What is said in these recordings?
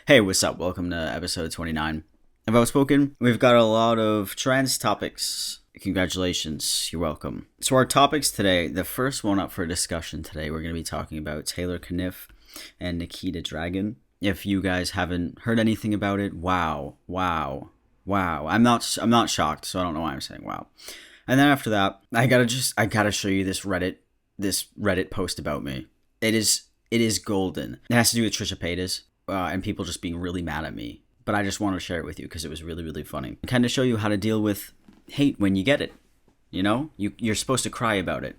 Hey, what's up? Welcome to episode 29 of Outspoken. We've got a lot of trans topics. Congratulations, you're welcome. So our topics today, the first one up for discussion today, we're going to be talking about Taylor Caniff and Nikita Dragon. If you guys haven't heard anything about it, wow. I'm not shocked, so I don't know why I'm saying wow. And then after that, I gotta show you this Reddit post about me. It is golden. It has to do with Trisha Paytas. And people just being really mad at me. But I just want to share it with you because it was really, really funny. Kind of show you how to deal with hate when you get it. You know? You're supposed to cry about it.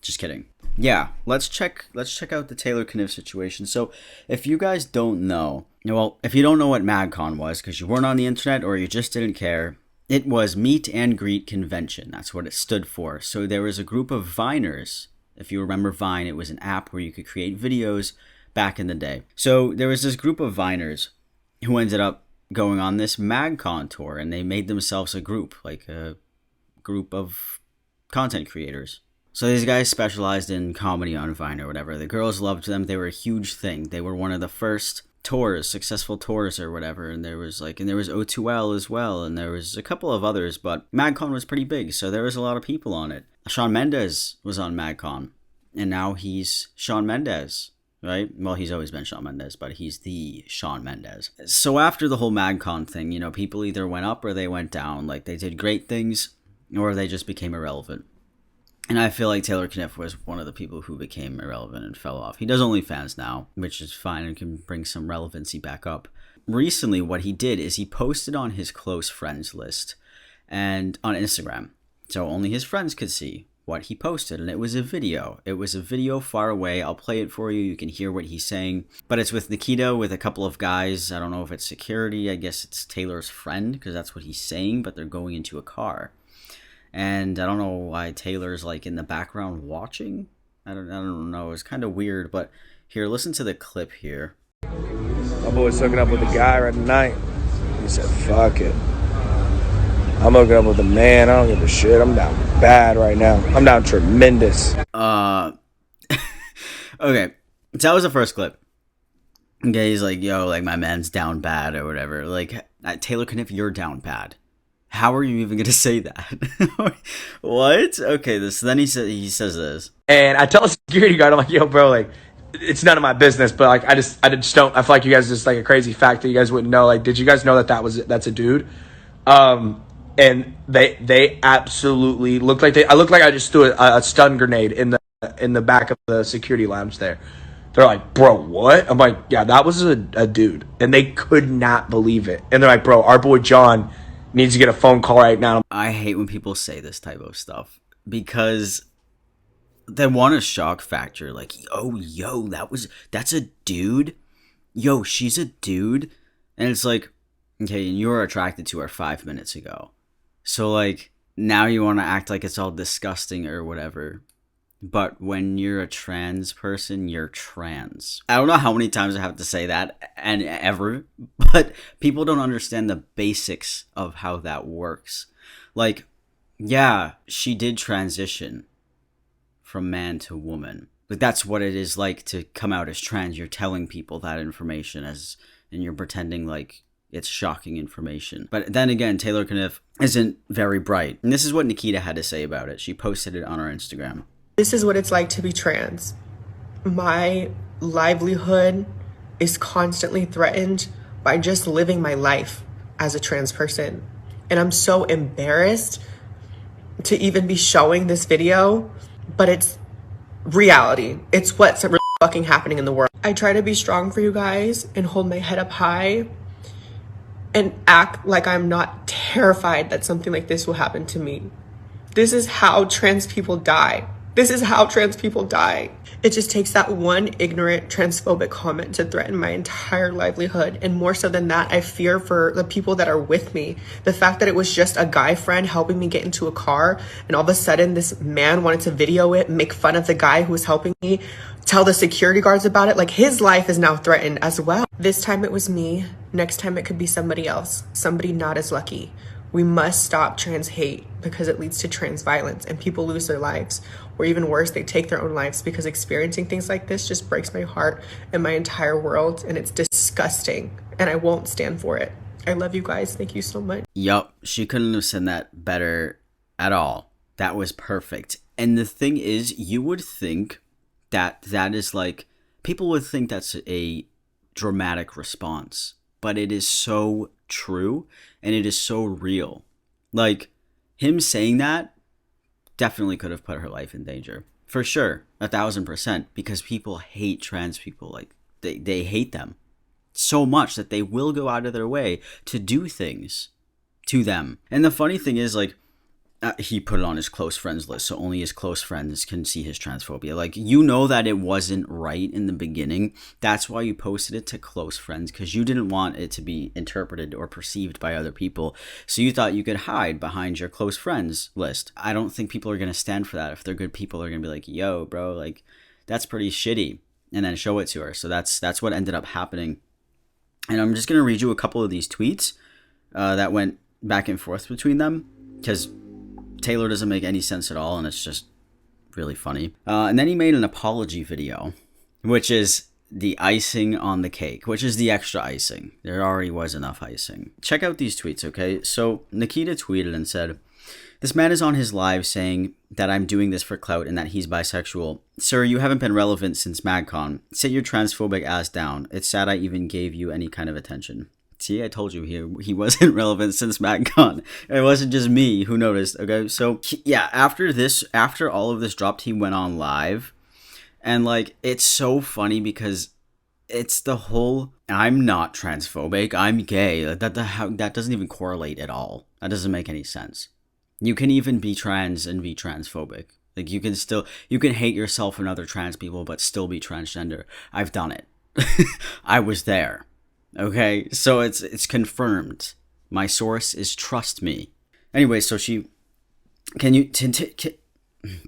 Just kidding. Yeah, let's check out the Taylor Caniff situation. So, if you guys don't know, well, if you don't know what MagCon was because you weren't on the internet or you just didn't care, it was Meet and Greet Convention. That's what it stood for. So there was a group of Viners. If you remember Vine, it was an app where you could create videos back in the day. So there was this group of Viners who ended up going on this MagCon tour, and they made themselves a group, like a group of content creators. So these guys specialized in comedy on Vine or whatever. The girls loved them. They were a huge thing. They were one of the first successful tours or whatever. And there was O2L as well, and there was a couple of others, but MagCon was pretty big, so there was a lot of people on it. Shawn Mendes was on MagCon, and now he's Shawn Mendes. Right? Well, he's always been Shawn Mendes, but he's the Shawn Mendes. So after the whole MagCon thing, people either went up or they went down. Like, they did great things or they just became irrelevant. And I feel like Taylor Caniff was one of the people who became irrelevant and fell off. He does OnlyFans now, which is fine and can bring some relevancy back up. Recently, what he did is he posted on his close friends list and on Instagram. So only his friends could see what he posted, and it was a video far away. I'll play it for you. You can hear what he's saying, but it's with Nikita with a couple of guys. I don't know if it's security. I guess it's Taylor's friend, because that's what he's saying, but they're going into a car, and I don't know why Taylor's like in the background watching. I don't know. It's kind of weird, but here, listen to the clip here. My boy's hooking up with a guy right tonight. He said, fuck it, I'm hooking up with a man. I don't give a shit. I'm down bad right now. I'm down tremendous. Okay. So that was the first clip. Okay, he's like, yo, like, my man's down bad or whatever. Like, Taylor Caniff, you're down bad. How are you even going to say that? What? Okay, then he says this. And I tell a security guard, I'm like, yo, bro, like, it's none of my business, but like, I just don't, I feel like you guys just like a crazy fact that you guys wouldn't know. Like, did you guys know that's a dude? And they absolutely looked like I looked like I just threw a stun grenade in the back of the security lounge there. They're like, bro, what? I'm like, yeah, that was a dude. And they could not believe it. And they're like, bro, our boy John needs to get a phone call right now. I hate when people say this type of stuff because they want a shock factor. Like, oh, yo, that's a dude. Yo, she's a dude. And it's like, okay, and you were attracted to her 5 minutes ago. So, like, now you want to act like it's all disgusting or whatever. But when you're a trans person, you're trans. I don't know how many times I have to say that, and ever, but people don't understand the basics of how that works. Like, yeah, she did transition from man to woman. But that's what it is like to come out as trans. You're telling people that information and you're pretending like it's shocking information. But then again, Taylor Caniff isn't very bright. And this is what Nikita had to say about it. She posted it on her Instagram. This is what it's like to be trans. My livelihood is constantly threatened by just living my life as a trans person. And I'm so embarrassed to even be showing this video, but it's reality. It's what's really fucking happening in the world. I try to be strong for you guys and hold my head up high and act like I'm not terrified that something like this will happen to me. This is how trans people die. This is how trans people die. It just takes that one ignorant transphobic comment to threaten my entire livelihood. And more so than that, I fear for the people that are with me. The fact that it was just a guy friend helping me get into a car, and all of a sudden this man wanted to video it, make fun of the guy who was helping me, tell the security guards about it. Like, his life is now threatened as well. This time it was me. Next time it could be somebody else, somebody not as lucky. We must stop trans hate because it leads to trans violence and people lose their lives. Or even worse, they take their own lives because experiencing things like this just breaks my heart and my entire world, and it's disgusting. disgusting, and I won't stand for it. I love you guys. Thank you so much. Yup, she couldn't have said that better at all. That was perfect. And the thing is, you would think that is like, people would think that's a dramatic response, but it is so true and it is so real. Like, him saying that definitely could have put her life in danger. For sure, 1,000%, because people hate trans people. Like, they hate them so much that they will go out of their way to do things to them. And the funny thing is, like, he put it on his close friends list, so only his close friends can see his transphobia. Like, you know that it wasn't right in the beginning. That's why you posted it to close friends, because you didn't want it to be interpreted or perceived by other people. So you thought you could hide behind your close friends list. I don't think people are going to stand for that. If they're good people, they're going to be like, yo, bro, like, that's pretty shitty, and then show it to her. So that's what ended up happening. And I'm just going to read you a couple of these tweets that went back and forth between them, because Taylor doesn't make any sense at all, and it's just really funny. And then he made an apology video, which is the icing on the cake, which is the extra icing. There already was enough icing. Check out these tweets, okay? So Nikita tweeted and said, "This man is on his live saying that I'm doing this for clout and that he's bisexual. Sir, you haven't been relevant since MagCon. Sit your transphobic ass down. It's sad I even gave you any kind of attention." See, I told you he wasn't relevant since MagCon. It wasn't just me who noticed, okay? So, yeah, after all of this dropped, he went on live. And, like, it's so funny because it's the whole, I'm not transphobic, I'm gay. That doesn't even correlate at all. That doesn't make any sense. You can even be trans and be transphobic. Like, you can hate yourself and other trans people, but still be transgender. I've done it. I was there. Okay, so it's confirmed. My source is trust me. Anyway, so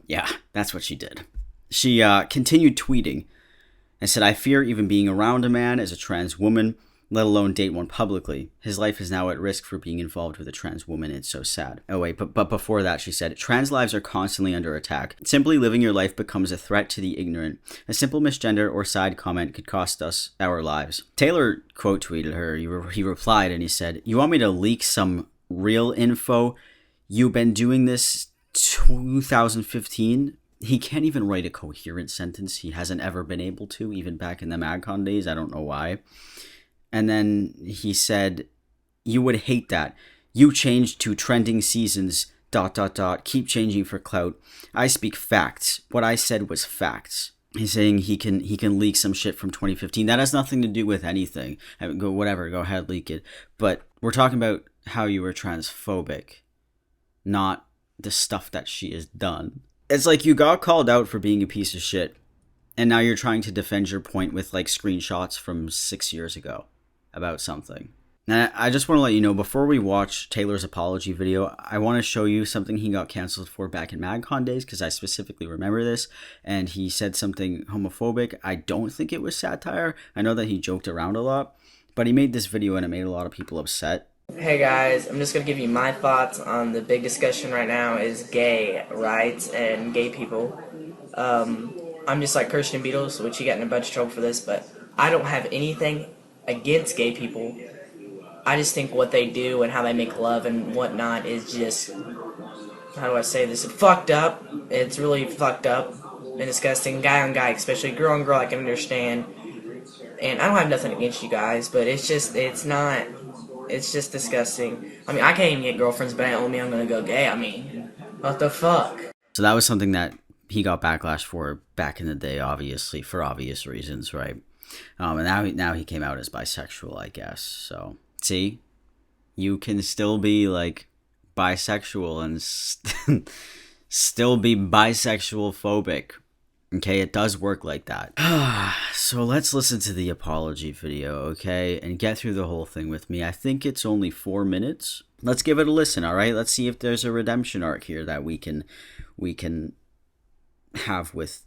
yeah, that's what she did. She continued tweeting and said, "I fear even being around a man as a trans woman, let alone date one publicly. His life is now at risk for being involved with a trans woman. It's so sad." Oh wait, but before that she said, "Trans lives are constantly under attack. Simply living your life becomes a threat to the ignorant. A simple misgender or side comment could cost us our lives." Taylor quote tweeted her. He replied and he said, "You want me to leak some real info? You've been doing this 2015? He can't even write a coherent sentence. He hasn't ever been able to, even back in the MagCon days. I don't know why." And then he said, "You would hate that. You changed to trending seasons, ... Keep changing for clout. I speak facts. What I said was facts." He's saying he can leak some shit from 2015. That has nothing to do with anything. Go ahead, leak it. But we're talking about how you were transphobic, not the stuff that she has done. It's like you got called out for being a piece of shit, and now you're trying to defend your point with, like, screenshots from 6 years ago about something. And I just want to let you know, before we watch Taylor's apology video, I want to show you something he got canceled for back in MagCon days, because I specifically remember this, and he said something homophobic. I don't think it was satire. I know that he joked around a lot, but he made this video and it made a lot of people upset. Hey guys, I'm just going to give you my thoughts on the big discussion right now is gay rights and gay people. I'm just like Christian Beatles, which he got in a bunch of trouble for this, but I don't have anything against gay people. I just think what they do and how they make love and whatnot is just, how do I say this, fucked up. It's really fucked up and disgusting. Guy on guy, especially girl on girl, I can understand. And I don't have nothing against you guys, but it's just disgusting. I mean, I can't even get girlfriends, but I'm gonna go gay. I mean, what the fuck? So that was something that he got backlash for back in the day, obviously, for obvious reasons, right? And now he came out as bisexual, I guess. So, see? You can still be, like, bisexual and still be bisexual phobic. Okay, it does work like that. So let's listen to the apology video, okay? And get through the whole thing with me. I think it's only 4 minutes. Let's give it a listen, all right? Let's see if there's a redemption arc here that we can have with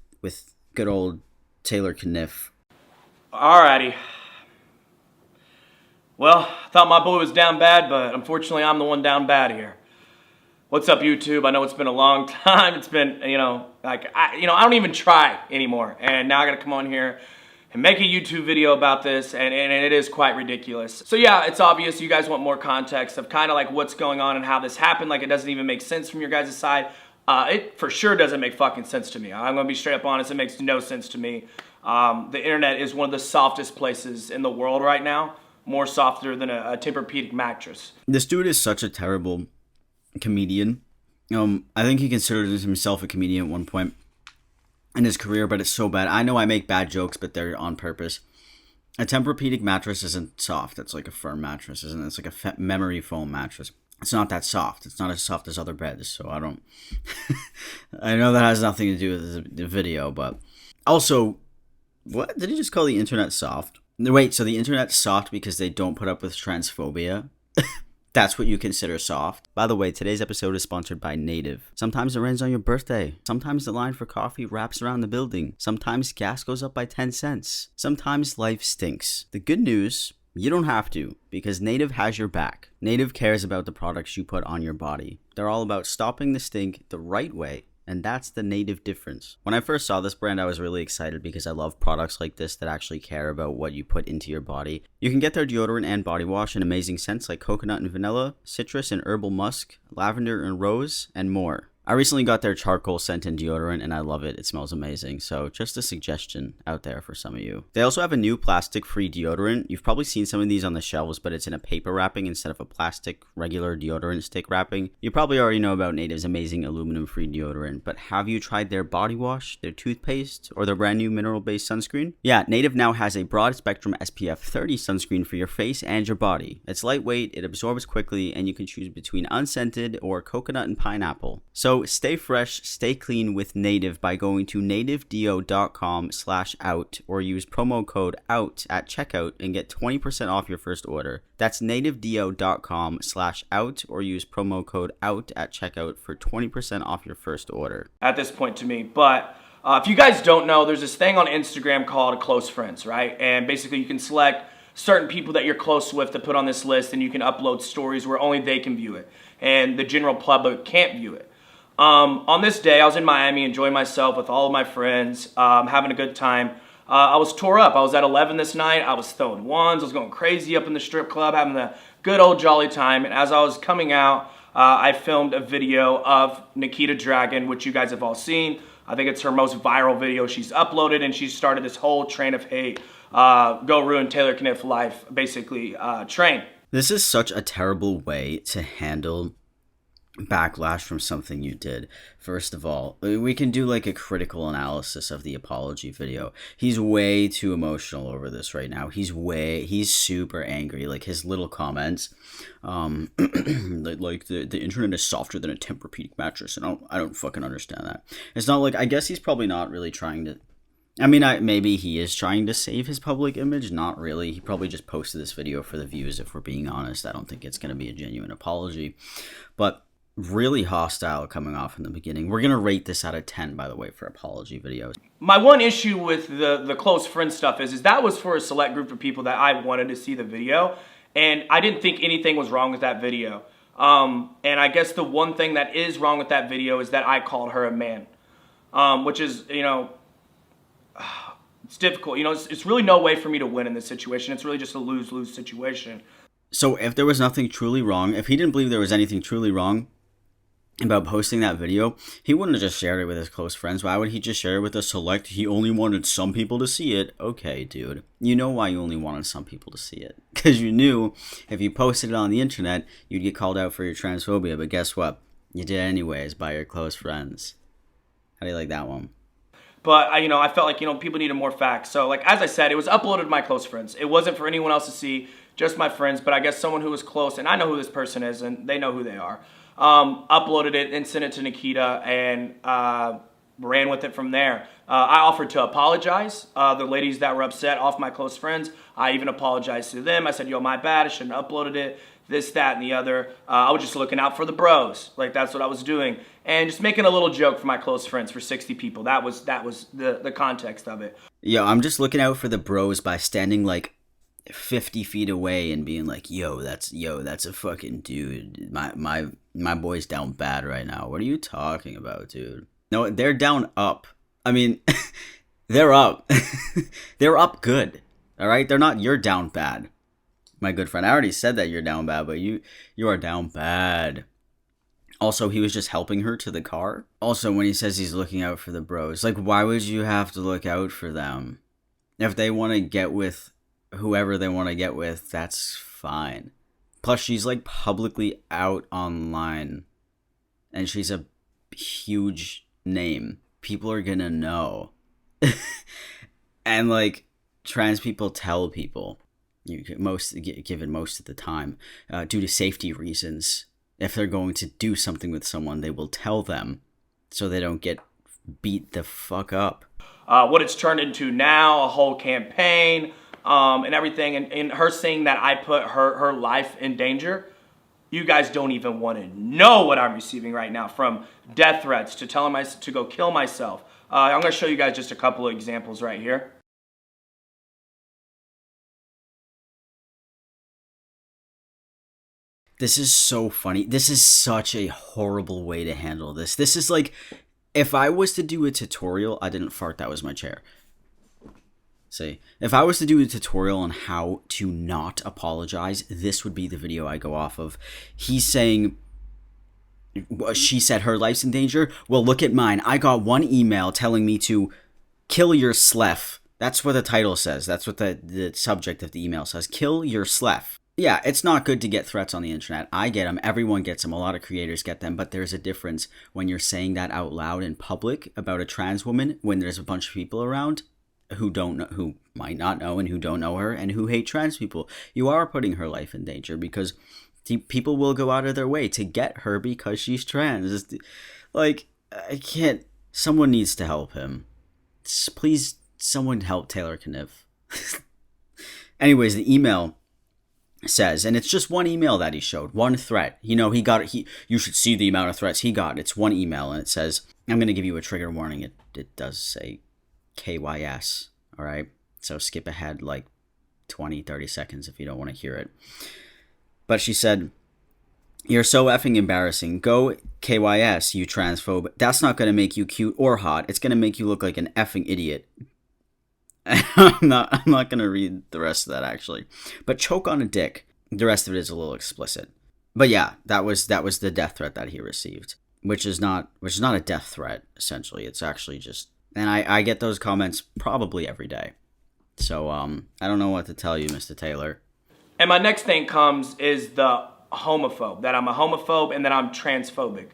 good old Taylor Caniff. Alrighty. Well, I thought my boy was down bad, but unfortunately I'm the one down bad here. What's up, YouTube? I know it's been a long time. It's been, I don't even try anymore. And now I gotta come on here and make a YouTube video about this, and it is quite ridiculous. So yeah, it's obvious you guys want more context of kind of like what's going on and how this happened. Like, it doesn't even make sense from your guys' side. It for sure doesn't make fucking sense to me. I'm gonna be straight up honest, it makes no sense to me. The internet is one of the softest places in the world right now, more softer than a Tempur-Pedic mattress. This dude is such a terrible comedian. I think he considered himself a comedian at one point in his career, but it's so bad. I know I make bad jokes, but they're on purpose. A Tempur-Pedic mattress isn't soft. It's like a firm mattress, isn't it? It's like a memory foam mattress. It's not that soft. It's not as soft as other beds, so I don't... I know that has nothing to do with the video, but... Also, what? Did he just call the internet soft? Wait, so the internet's soft because they don't put up with transphobia? That's what you consider soft? By the way, today's episode is sponsored by Native. Sometimes it rains on your birthday. Sometimes the line for coffee wraps around the building. Sometimes gas goes up by 10 cents. Sometimes life stinks. The good news, you don't have to, because Native has your back. Native cares about the products you put on your body. They're all about stopping the stink the right way. And that's the Native difference. When I first saw this brand, I was really excited because I love products like this that actually care about what you put into your body. You can get their deodorant and body wash in amazing scents like coconut and vanilla, citrus and herbal musk, lavender and rose, and more. I recently got their charcoal scent and deodorant and I love it. It smells amazing. So just a suggestion out there for some of you. They also have a new plastic-free deodorant. You've probably seen some of these on the shelves, but it's in a paper wrapping instead of a plastic regular deodorant stick wrapping. You probably already know about Native's amazing aluminum-free deodorant, but have you tried their body wash, their toothpaste, or their brand new mineral-based sunscreen? Yeah, Native now has a broad-spectrum SPF 30 sunscreen for your face and your body. It's lightweight, it absorbs quickly, and you can choose between unscented or coconut and pineapple. So stay fresh, stay clean with Native by going to nativedeo.com/out or use promo code OUT at checkout and get 20% off your first order. That's nativedeo.com/out or use promo code OUT at checkout for 20% off your first order. At this point to me, but if you guys don't know, there's this thing on Instagram called Close Friends, right? And basically you can select certain people that you're close with to put on this list, and you can upload stories where only they can view it and the general public can't view it. On this day, I was in Miami enjoying myself with all of my friends, having a good time. I was tore up. I was at 11 this night. I was throwing ones. I was going crazy up in the strip club, having a good old jolly time. And as I was coming out, I filmed a video of Nikita Dragon, which you guys have all seen. I think it's her most viral video she's uploaded, and she started this whole train of hate, go ruin Taylor Caniff life, basically, train. This is such a terrible way to handle backlash from something you did. First of all, we can do like a critical analysis of the apology video. He's way too emotional over this right now. He's super angry. Like his little comments, like the internet is softer than a Tempur-Pedic mattress, and I don't fucking understand that. It's not like, I guess he's probably not really trying to, I mean, maybe he is trying to save his public image. Not really. He probably just posted this video for the views, if we're being honest. I don't think it's going to be a genuine apology, but really hostile coming off in the beginning. We're going to rate this out of 10, by the way, for apology videos. My one issue with the close friend stuff is that was for a select group of people that I wanted to see the video, and I didn't think anything was wrong with that video. And I guess the one thing that is wrong with that video is that I called her a man, which is, you know, it's difficult. You know, it's really no way for me to win in this situation. It's really just a lose-lose situation. So if there was nothing truly wrong, if he didn't believe there was anything truly wrong about posting that video, he wouldn't have just shared it with his close friends. Why would he just share it with a select? He only wanted some people to see it. Okay, dude. You know why you only wanted some people to see it. Because you knew if you posted it on the internet, you'd get called out for your transphobia. But guess what? You did anyways by your close friends. How do you like that one? But, I felt like, people needed more facts. So, like, as I said, it was uploaded to my close friends. It wasn't for anyone else to see, just my friends. But I guess someone who was close, and I know who this person is, and they know who they are, uploaded it and sent it to Nikita and ran with it from there. I offered to apologize. The ladies that were upset off my close friends, I even apologized to them. I said, yo, my bad. I shouldn't have uploaded it. This, that, and the other. I was just looking out for the bros. Like, that's what I was doing. And just making a little joke for my close friends, for 60 people. That was the context of it. Yo, I'm just looking out for the bros by standing like 50 feet away and being like, yo, that's a fucking dude. My boy's down bad right now. What are you talking about, dude? No, they're down up. I mean, They're up. They're up good. All right? They're not you're down bad. My good friend, I already said that you're down bad, but you are down bad. Also, he was just helping her to the car. Also, when he says he's looking out for the bros, like, why would you have to look out for them? If they want to get with whoever they want to get with, that's fine. Plus, she's like publicly out online. And she's a huge name. People are gonna know. And like, trans people tell people, given most of the time, due to safety reasons, if they're going to do something with someone, they will tell them so they don't get beat the fuck up. What it's turned into now, a whole campaign, and everything, and her saying that I put her life in danger. You guys don't even want to know what I'm receiving right now, from death threats to telling me to go kill myself. I'm going to show you guys just a couple of examples right here. This is so funny. This is such a horrible way to handle this. This is like, if I was to do a tutorial, I didn't fart, that was my chair. See, if I was to do a tutorial on how to not apologize, this would be the video I go off of. He's saying, she said her life's in danger. Well, look at mine. I got one email telling me to kill your slef. That's what the title says. That's what the subject of the email says. Kill your slef. Yeah, it's not good to get threats on the internet. I get them. Everyone gets them. A lot of creators get them. But there's a difference when you're saying that out loud in public about a trans woman when there's a bunch of people around who don't know, who might not know and who don't know her and who hate trans people. You are putting her life in danger because people will go out of their way to get her because she's trans. Like, I can't. Someone needs to help him. Please, someone help Taylor Caniff. Anyways, the email says, and it's just one email that he showed, one threat. You know, you should see the amount of threats he got. It's one email, and it says, I'm going to give you a trigger warning. It does say KYS, all right? So skip ahead like 20, 30 seconds if you don't want to hear it. But she said, you're so effing embarrassing. Go KYS, you transphobe. That's not going to make you cute or hot. It's going to make you look like an effing idiot. I'm not going to read the rest of that, actually. But choke on a dick. The rest of it is a little explicit. But yeah, that was the death threat that he received, which is not a death threat, essentially. It's actually just... And I get those comments probably every day. So, I don't know what to tell you, Mr. Taylor. And my next thing is the homophobe. That I'm a homophobe and that I'm transphobic.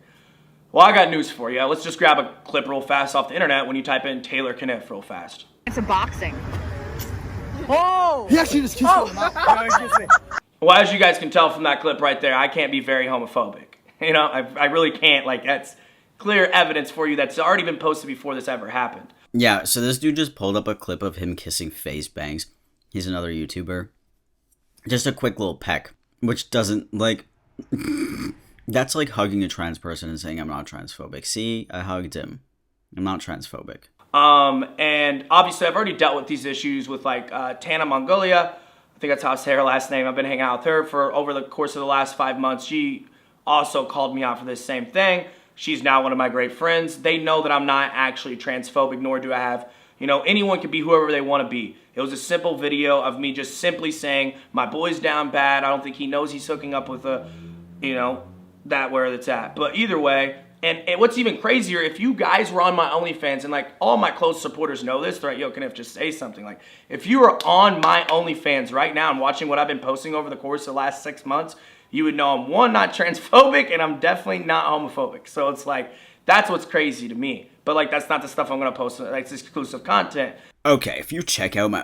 Well, I got news for you. Let's just grab a clip real fast off the internet when you type in Taylor Caniff real fast. It's a boxing. Oh! He actually just kissed me. Well, as you guys can tell from that clip right there, I can't be very homophobic. You know, I really can't. Like, that's clear evidence for you that's already been posted before this ever happened. Yeah, so this dude just pulled up a clip of him kissing face bangs. He's another YouTuber. Just a quick little peck, which doesn't, like... That's like hugging a trans person and saying, I'm not transphobic. See, I hugged him. I'm not transphobic. And obviously I've already dealt with these issues with like Tana Mongolia. I think that's how I say her last name. I've been hanging out with her for over the course of the last 5 months. She also called me out for this same thing. She's now one of my great friends. They know that I'm not actually transphobic, nor do I have, you know, anyone can be whoever they want to be. It was a simple video of me just simply saying, my boy's down bad. I don't think he knows he's hooking up with a, you know, that where it's at. But either way, and what's even crazier, if you guys were on my OnlyFans, and like all my close supporters know this, they're like, yo, Caniff, just say something. Like, if you were on my OnlyFans right now and watching what I've been posting over the course of the last 6 months, you would know I'm, one, not transphobic, and I'm definitely not homophobic. So it's like, that's what's crazy to me. But like, that's not the stuff I'm going to post. That's exclusive content. Okay, if you check out my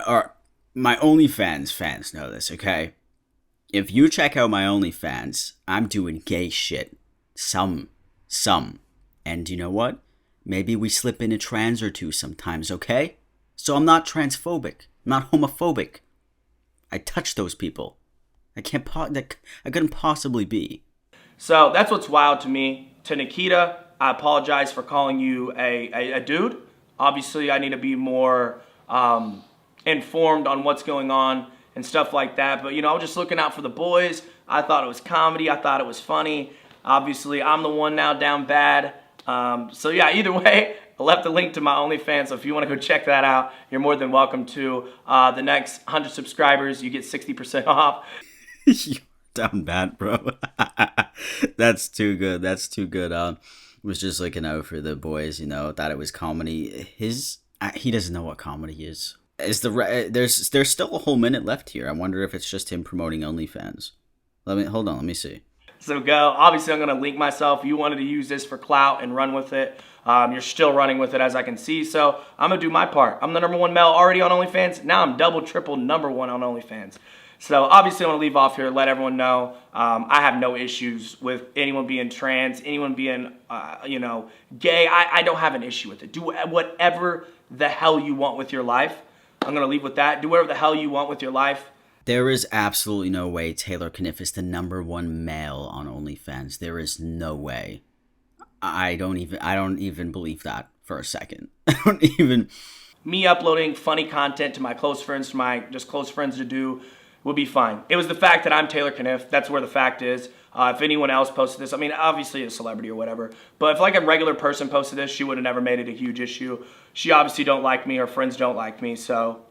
OnlyFans fans know this, okay? If you check out my OnlyFans, I'm doing gay shit. Some. And you know what? Maybe we slip in a trans or two sometimes, okay? So I'm not transphobic. I'm not homophobic. I touch those people. I couldn't possibly be. So that's what's wild to me. To Nikita, I apologize for calling you a dude. Obviously, I need to be more informed on what's going on and stuff like that. But, you know, I was just looking out for the boys. I thought it was comedy. I thought it was funny. Obviously, I'm the one now down bad. So, yeah, either way, I left the link to my OnlyFans, so if you want to go check that out, you're more than welcome to. The next 100 subscribers, you get 60% off. You're down bad, bro. That's too good. That's too good. Was just looking out for the boys, thought it was comedy. He doesn't know what comedy is. There's still a whole minute left here. I wonder if it's just him promoting OnlyFans. Hold on, let me see. So go. Obviously, I'm going to link myself. You wanted to use this for clout and run with it. You're still running with it, as I can see. So I'm going to do my part. I'm the #1 male already on OnlyFans. Now I'm double, triple #1 on OnlyFans. So obviously, I want to leave off here, let everyone know I have no issues with anyone being trans, anyone being, gay. I don't have an issue with it. Do whatever the hell you want with your life. I'm going to leave with that. Do whatever the hell you want with your life. There is absolutely no way Taylor Caniff is the #1 male on OnlyFans. There is no way. I don't even believe that for a second. I don't even. Me uploading funny content to my close friends, to my just close friends to do, will be fine. It was the fact that I'm Taylor Caniff. That's where the fact is. If anyone else posted this, I mean, obviously a celebrity or whatever, but if like a regular person posted this, she would have never made it a huge issue. She obviously don't like me, or friends don't like me, so.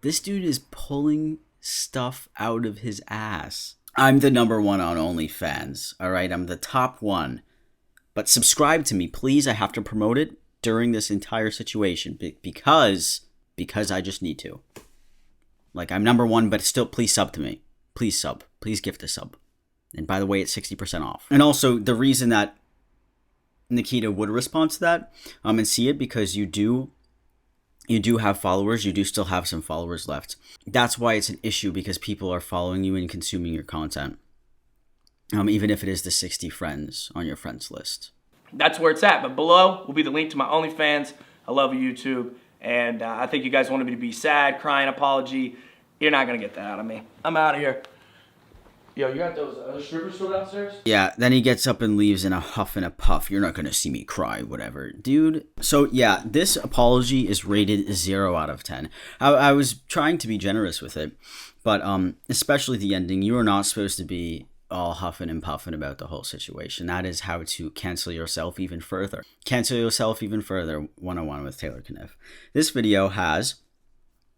This dude is pulling stuff out of his ass. I'm the #1 on OnlyFans, all right? I'm the top one. But subscribe to me, please. I have to promote it during this entire situation because I just need to. Like, I'm #1, but still, please sub to me. Please sub. Please gift a sub. And by the way, it's 60% off. And also, the reason that Nikita would respond to that and see it, because you do have followers. You do still have some followers left. That's why it's an issue, because people are following you and consuming your content. Even if it is the 60 friends on your friends list. That's where it's at. But below will be the link to my OnlyFans. I love you, YouTube. And I think you guys wanted me to be sad, crying, apology. You're not going to get that out of me. I'm out of here. Yo, you got those strippers still downstairs? Yeah, then he gets up and leaves in a huff and a puff. You're not going to see me cry, whatever. Dude, so yeah, this apology is rated 0 out of 10. I was trying to be generous with it, but especially the ending. You are not supposed to be all huffing and puffing about the whole situation. That is how to cancel yourself even further. Cancel yourself even further, 101 with Taylor Caniff. This video has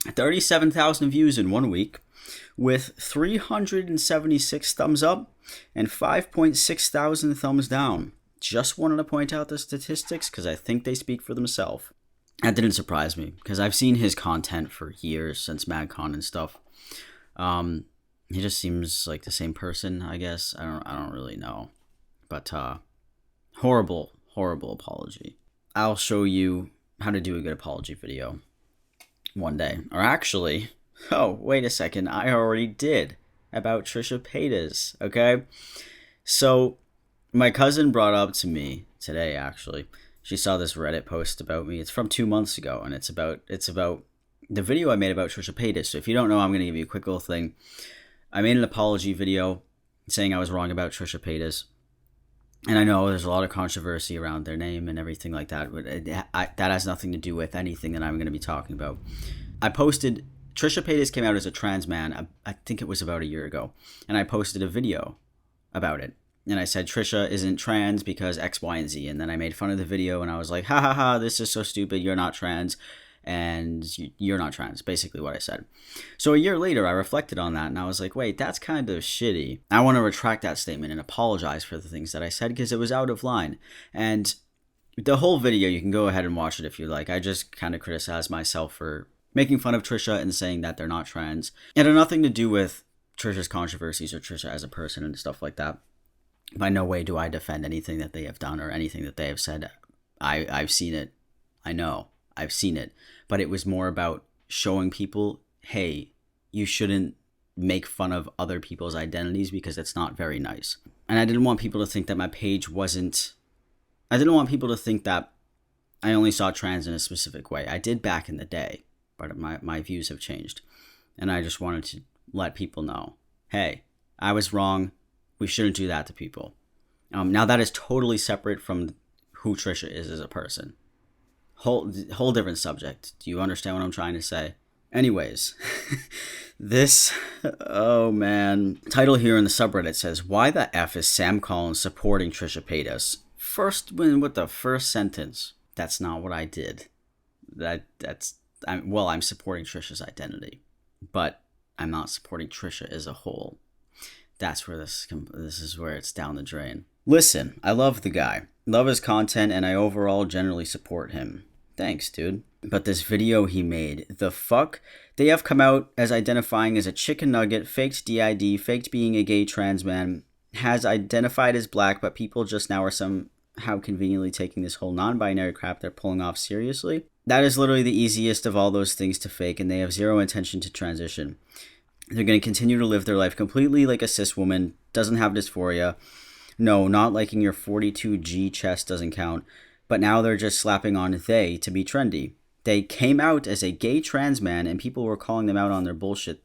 37,000 views in 1 week, with 376 thumbs up and 5.6 thousand thumbs down. Just wanted to point out the statistics because I think they speak for themselves. That didn't surprise me because I've seen his content for years, since MadCon and stuff. He just seems like the same person, I guess. I don't really know. But horrible apology. I'll show you how to do a good apology video one day. Or actually, oh, wait a second. I already did about Trisha Paytas, okay? So my cousin brought up to me today, actually. She saw this Reddit post about me. It's from 2 months ago, and it's about the video I made about Trisha Paytas. So if you don't know, I'm going to give you a quick little thing. I made an apology video saying I was wrong about Trisha Paytas. And I know there's a lot of controversy around their name and everything like that, but that has nothing to do with anything that I'm going to be talking about. I posted, Trisha Paytas came out as a trans man, I think it was about a year ago, and I posted a video about it. And I said, Trisha isn't trans because X, Y, and Z. And then I made fun of the video, and I was like, ha ha ha, this is so stupid, you're not trans. And you're not trans, basically what I said. So a year later, I reflected on that, and I was like, wait, that's kind of shitty. I want to retract that statement and apologize for the things that I said, because it was out of line. And the whole video, you can go ahead and watch it if you like. I just kind of criticized myself for making fun of Trisha and saying that they're not trans. It had nothing to do with Trisha's controversies or Trisha as a person and stuff like that. By no way do I defend anything that they have done or anything that they have said. I've seen it. I know. I've seen it. But it was more about showing people, hey, you shouldn't make fun of other people's identities because it's not very nice. And I didn't want people to think that my page wasn't... I didn't want people to think that I only saw trans in a specific way. I did back in the day, but my views have changed. And I just wanted to let people know, hey, I was wrong. We shouldn't do that to people. Now that is totally separate from who Trisha is as a person. Whole different subject. Do you understand what I'm trying to say? Anyways, this, oh man. Title here in the subreddit says, why the F is Sam Collins supporting Trisha Paytas? First, with the first sentence. That's not what I did. I'm supporting Trisha's identity, but I'm not supporting Trisha as a whole. That's where this is where it's down the drain. Listen, I love the guy, love his content, and I overall generally support him. Thanks, dude. But this video he made, the fuck? They have come out as identifying as a chicken nugget, faked DID, faked being a gay trans man, has identified as black, but people just now are somehow conveniently taking this whole non-binary crap they're pulling off seriously. That is literally the easiest of all those things to fake, and they have zero intention to transition. They're going to continue to live their life completely like a cis woman, doesn't have dysphoria. No, not liking your 42G chest doesn't count, but now they're just slapping on they to be trendy. They came out as a gay trans man, and people were calling them out on their bullshit.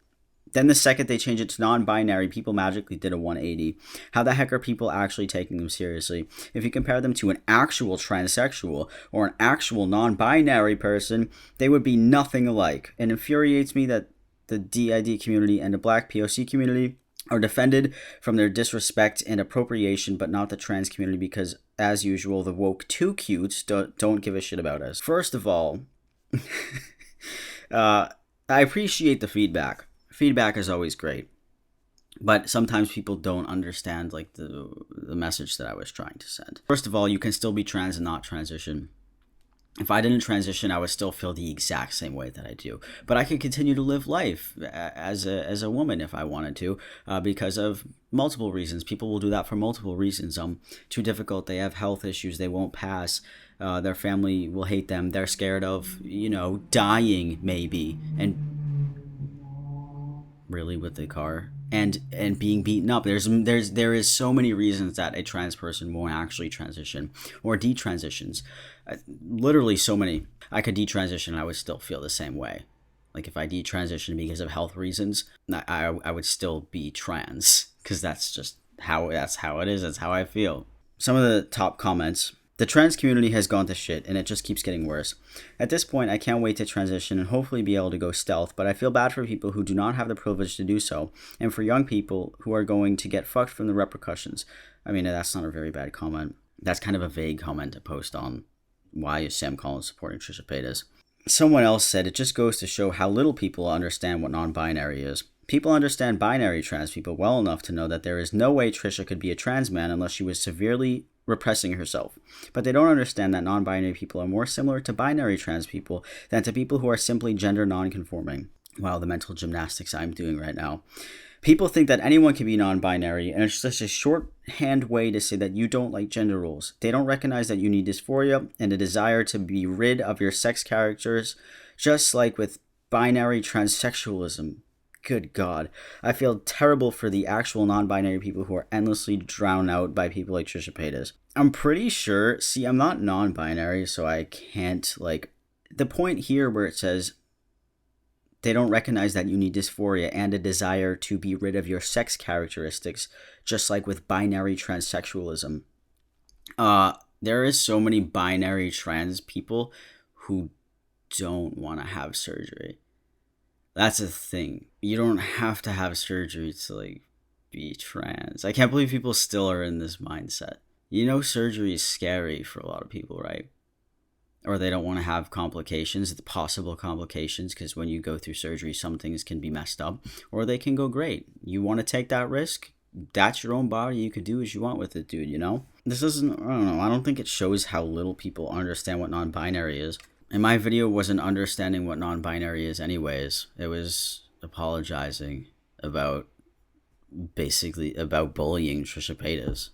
Then the second they changed it to non-binary, people magically did a 180. How the heck are people actually taking them seriously? If you compare them to an actual transsexual or an actual non-binary person, they would be nothing alike. It infuriates me that the DID community and the Black POC community are defended from their disrespect and appropriation, but not the trans community, because, as usual, the woke too cutes don't give a shit about us. First of all, I appreciate the feedback. Feedback is always great, but sometimes people don't understand like the message that I was trying to send. First of all, you can still be trans and not transition. If I didn't transition, I would still feel the exact same way that I do. But I could continue to live life as a woman if I wanted to, because of multiple reasons. People will do that for multiple reasons. Too difficult. They have health issues. They won't pass. Their family will hate them. They're scared of, dying maybe, and really with the car and being beaten up. There is so many reasons that a trans person won't actually transition or detransitions. Literally so many. I could detransition and I would still feel the same way. Like if I detransitioned because of health reasons, I would still be trans, because that's how it is. That's how I feel. Some of the top comments. The trans community has gone to shit, and it just keeps getting worse. At this point, I can't wait to transition and hopefully be able to go stealth, but I feel bad for people who do not have the privilege to do so, and for young people who are going to get fucked from the repercussions. I mean, that's not a very bad comment. That's kind of a vague comment to post on why is Sam Collins supporting Trisha Paytas. Someone else said, it just goes to show how little people understand what non-binary is. People understand binary trans people well enough to know that there is no way Trisha could be a trans man unless she was severely repressing herself. But they don't understand that non-binary people are more similar to binary trans people than to people who are simply gender non-conforming. Wow, the mental gymnastics I'm doing right now. People think that anyone can be non-binary, and it's just a shorthand way to say that you don't like gender roles. They don't recognize that you need dysphoria and a desire to be rid of your sex characters, just like with binary transsexualism. Good God. I feel terrible for the actual non-binary people who are endlessly drowned out by people like Trisha Paytas. I'm pretty sure, I'm not non-binary, so I can't, the point here where it says they don't recognize that you need dysphoria and a desire to be rid of your sex characteristics, just like with binary transsexualism. There is so many binary trans people who don't want to have surgery. That's a thing. You don't have to have surgery to be trans. I can't believe people still are in this mindset. Surgery is scary for a lot of people, right? Or they don't want to have complications, the possible complications, because when you go through surgery, some things can be messed up, or they can go great. You want to take that risk? That's your own body. You could do as you want with it, dude, This isn't, I don't know, I don't think it shows how little people understand what non-binary is. And my video wasn't understanding what non-binary is anyways. It was apologizing about bullying Trisha Paytas.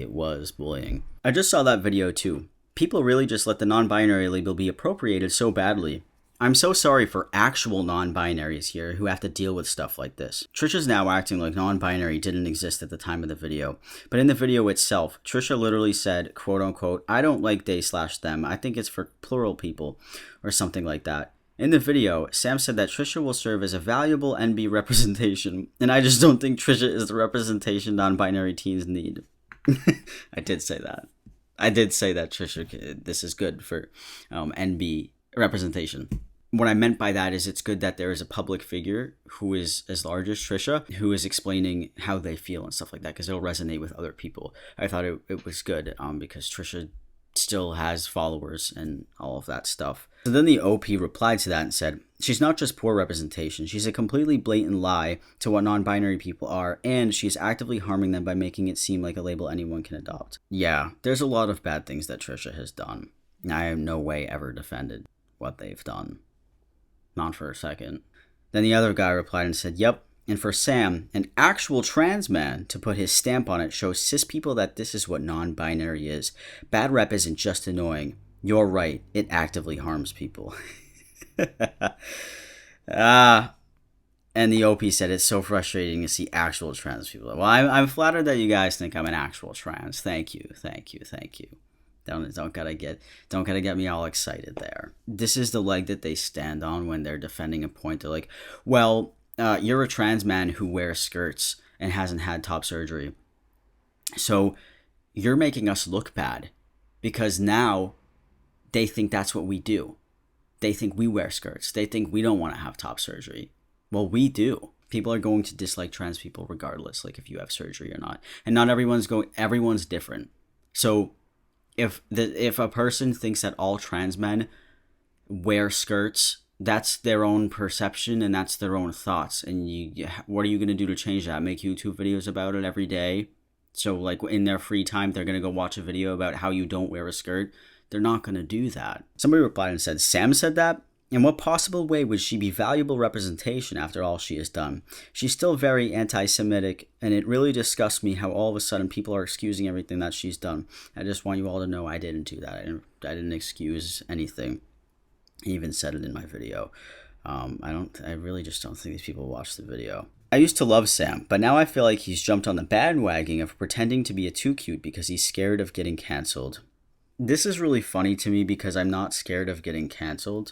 It was bullying. I just saw that video too. People really just let the non-binary label be appropriated so badly. I'm so sorry for actual non-binaries here who have to deal with stuff like this. Trisha's now acting like non-binary didn't exist at the time of the video. But in the video itself, Trisha literally said, quote unquote, I don't like they/them. I think it's for plural people, or something like that. In the video, Sam said that Trisha will serve as a valuable NB representation, and I just don't think Trisha is the representation non-binary teens need. I did say that. Trisha, this is good for NB representation. What I meant by that is it's good that there is a public figure who is as large as Trisha who is explaining how they feel and stuff like that, because it'll resonate with other people. I thought it was good because Trisha still has followers and all of that stuff. So then the OP replied to that and said, she's not just poor representation, she's a completely blatant lie to what non-binary people are, and she's actively harming them by making it seem like a label anyone can adopt. Yeah, there's a lot of bad things that Trisha has done. I have no way ever defended what they've done. Not for a second. Then the other guy replied and said, yep, and for Sam, an actual trans man, to put his stamp on it shows cis people that this is what non-binary is. Bad rep isn't just annoying. You're right, it actively harms people. And the OP said it's so frustrating to see actual trans people. Well, I'm flattered that you guys think I'm an actual trans. Thank you. Don't gotta get me all excited there. This is the leg that they stand on when they're defending a point. They're like, well, you're a trans man who wears skirts and hasn't had top surgery, so you're making us look bad because now they think that's what we do. They think we wear skirts. They think we don't want to have top surgery. Well, we do. People are going to dislike trans people regardless, like if you have surgery or not. And not everyone's different. So if a person thinks that all trans men wear skirts, that's their own perception and that's their own thoughts. And what are you going to do to change that? Make YouTube videos about it every day? So like in their free time, they're going to go watch a video about how you don't wear a skirt? They're not going to do that. Somebody replied and said, Sam said that? In what possible way would she be valuable representation after all she has done? She's still very anti-Semitic, and it really disgusts me how all of a sudden people are excusing everything that she's done. I just want you all to know I didn't do that. I didn't excuse anything. I even said it in my video. I really just don't think these people watch the video. I used to love Sam, but now I feel like he's jumped on the bandwagon of pretending to be a too cute because he's scared of getting canceled. This is really funny to me because I'm not scared of getting canceled.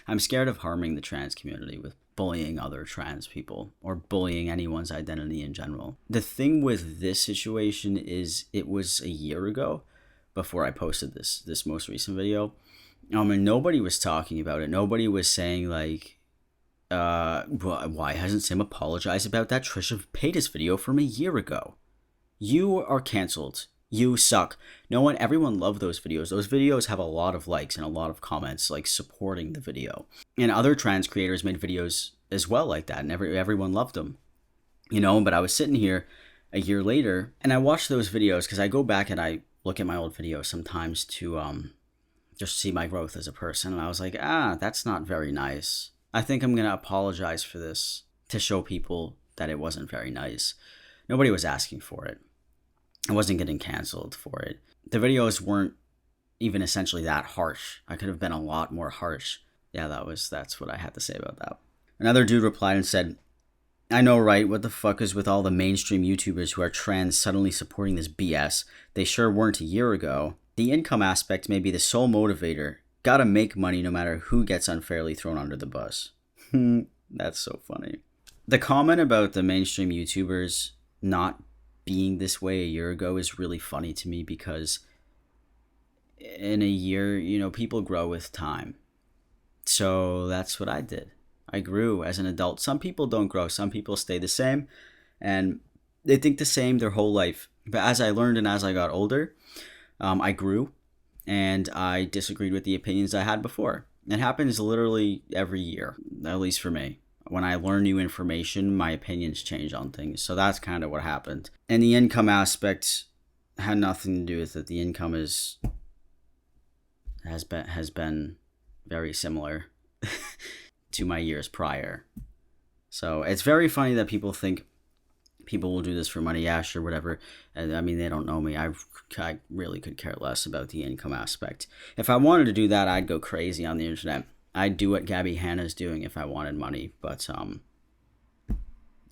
I'm scared of harming the trans community with bullying other trans people or bullying anyone's identity in general. The thing with this situation is it was a year ago before I posted this most recent video. And nobody was talking about it. Nobody was saying like, why hasn't Sam apologized about that Trisha Paytas video from a year ago? You are canceled. You suck. Everyone loved those videos. Those videos have a lot of likes and a lot of comments like supporting the video. And other trans creators made videos as well like that, and everyone loved them. But I was sitting here a year later and I watched those videos because I go back and I look at my old videos sometimes to just see my growth as a person. And I was like, that's not very nice. I think I'm going to apologize for this to show people that it wasn't very nice. Nobody was asking for it. I wasn't getting canceled for it. The videos weren't even essentially that harsh. I could have been a lot more harsh. Yeah, that's what I had to say about that. Another dude replied and said, I know, right? What the fuck is with all the mainstream YouTubers who are trans suddenly supporting this BS? They sure weren't a year ago. The income aspect may be the sole motivator. Gotta make money no matter who gets unfairly thrown under the bus. That's so funny. The comment about the mainstream YouTubers not being this way a year ago is really funny to me because in a year, people grow with time. So that's what I did. I grew as an adult. Some people don't grow. Some people stay the same and they think the same their whole life. But as I learned and as I got older, I grew and I disagreed with the opinions I had before. It happens literally every year, at least for me. When I learn new information, my opinions change on things. So that's kind of what happened. And the income aspect had nothing to do with it. The income has been very similar to my years prior. So it's very funny that people think people will do this for money. Yeah, sure, whatever. And I mean, they don't know me. I really could care less about the income aspect. If I wanted to do that, I'd go crazy on the internet. I'd do what Gabby Hanna's doing if I wanted money, but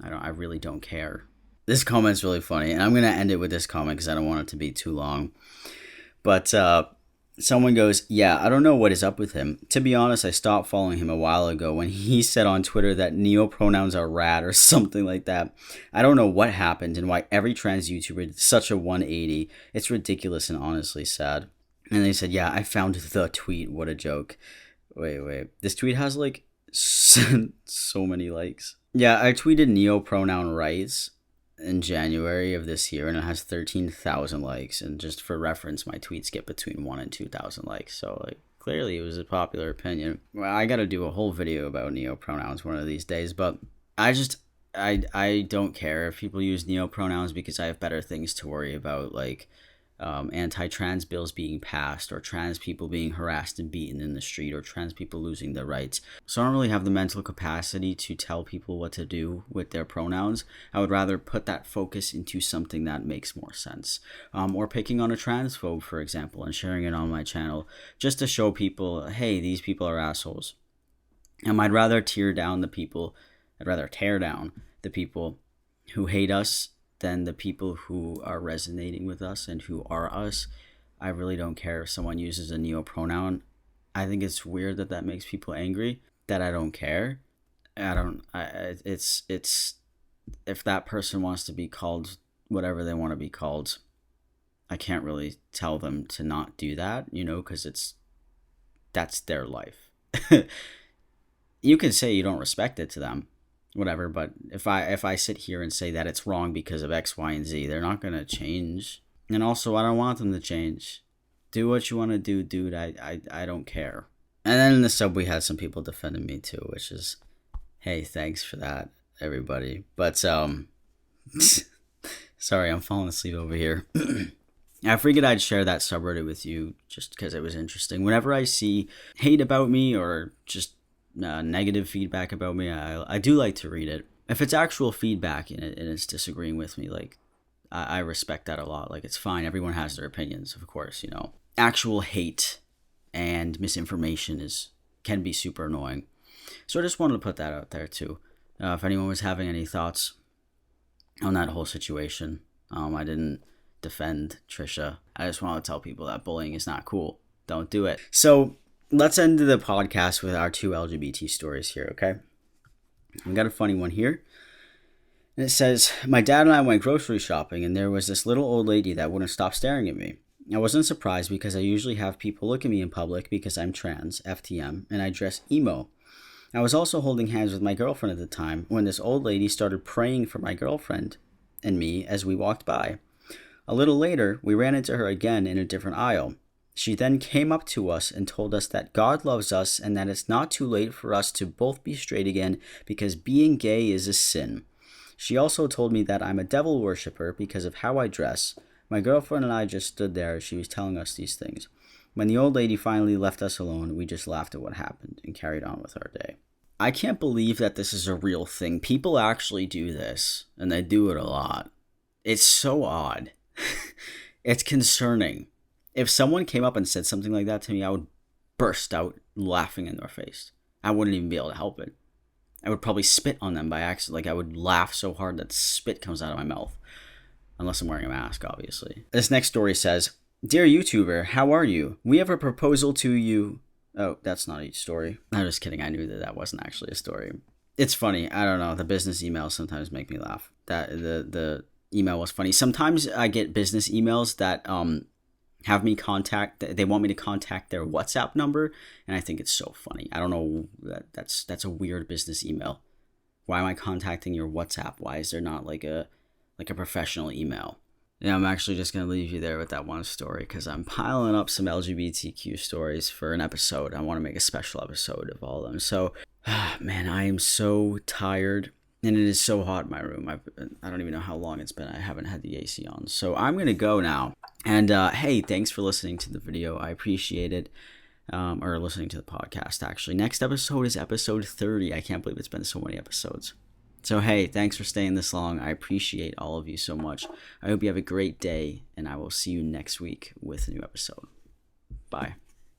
I really don't care. This comment's really funny, and I'm gonna end it with this comment because I don't want it to be too long. But someone goes, yeah, I don't know what is up with him. To be honest, I stopped following him a while ago when he said on Twitter that neopronouns are rad or something like that. I don't know what happened and why every trans YouTuber did such a 180. It's ridiculous and honestly sad. And they said, yeah, I found the tweet. What a joke. Wait. This tweet has like so many likes. Yeah, I tweeted neopronoun rights. in January of this year, and it has 13,000 likes. And just for reference, my tweets get between 1 and 2,000 likes. So like, clearly it was a popular opinion. Well, I got to do a whole video about neopronouns one of these days, but I don't care if people use neopronouns because I have better things to worry about, like anti-trans bills being passed, or trans people being harassed and beaten in the street, or trans people losing their rights. So I don't really have the mental capacity to tell people what to do with their pronouns. I would rather put that focus into something that makes more sense, or picking on a transphobe, for example, and sharing it on my channel just to show people, hey, these people are assholes. I'd rather tear down the people who hate us than the people who are resonating with us and who are us. I really don't care if someone uses a neopronoun. I think it's weird that makes people angry, that I don't care. It's if that person wants to be called whatever they want to be called, I can't really tell them to not do that, because that's their life. You can say you don't respect it to them, whatever, but if I sit here and say that it's wrong because of X, Y, and Z, they're not going to change. And also, I don't want them to change. Do what you want to do, dude. I don't care. And then in the sub, we had some people defending me too, which is, hey, thanks for that, everybody. But sorry, I'm falling asleep over here. I figured I'd share that subreddit with you just because it was interesting. Whenever I see hate about me or just negative feedback about me, I do like to read it. If it's actual feedback and it's disagreeing with me, like, I respect that a lot. Like, it's fine. Everyone has their opinions, of course, Actual hate and misinformation can be super annoying. So I just wanted to put that out there too. If anyone was having any thoughts on that whole situation, I didn't defend Trisha. I just want to tell people that bullying is not cool. Don't do it. So let's end the podcast with our 2 LGBT stories here, okay? I've got a funny one here. And it says, my dad and I went grocery shopping, and there was this little old lady that wouldn't stop staring at me. I wasn't surprised because I usually have people look at me in public because I'm trans, FTM, and I dress emo. I was also holding hands with my girlfriend at the time when this old lady started praying for my girlfriend and me as we walked by. A little later, we ran into her again in a different aisle. She then came up to us and told us that God loves us and that it's not too late for us to both be straight again because being gay is a sin. She also told me that I'm a devil worshiper because of how I dress. My girlfriend and I just stood there as she was telling us these things. When the old lady finally left us alone, we just laughed at what happened and carried on with our day. I can't believe that this is a real thing. People actually do this, and they do it a lot. It's so odd. It's concerning. If someone came up and said something like that to me, I would burst out laughing in their face. I wouldn't even be able to help it. I would probably spit on them by accident. Like, I would laugh so hard that spit comes out of my mouth. Unless I'm wearing a mask, obviously. This next story says, Dear YouTuber, how are you? We have a proposal to you. Oh, that's not a story. I'm just kidding. I knew that wasn't actually a story. It's funny. I don't know. The business emails sometimes make me laugh. The email was funny. Sometimes I get business emails that have me they want me to contact their WhatsApp number, and I think it's so funny. I don't know, that's a weird business email. Why am I contacting your WhatsApp? Why is there not like a professional email? Yeah, I'm actually just going to leave you there with that one story because I'm piling up some LGBTQ stories for an episode. I want to make a special episode of all of them. So, man, I am so tired. And it is so hot in my room. I don't even know how long it's been. I haven't had the AC on. So I'm going to go now. And hey, thanks for listening to the video. I appreciate it. Or listening to the podcast, actually. Next episode is episode 30. I can't believe it's been so many episodes. So hey, thanks for staying this long. I appreciate all of you so much. I hope you have a great day. And I will see you next week with a new episode. Bye.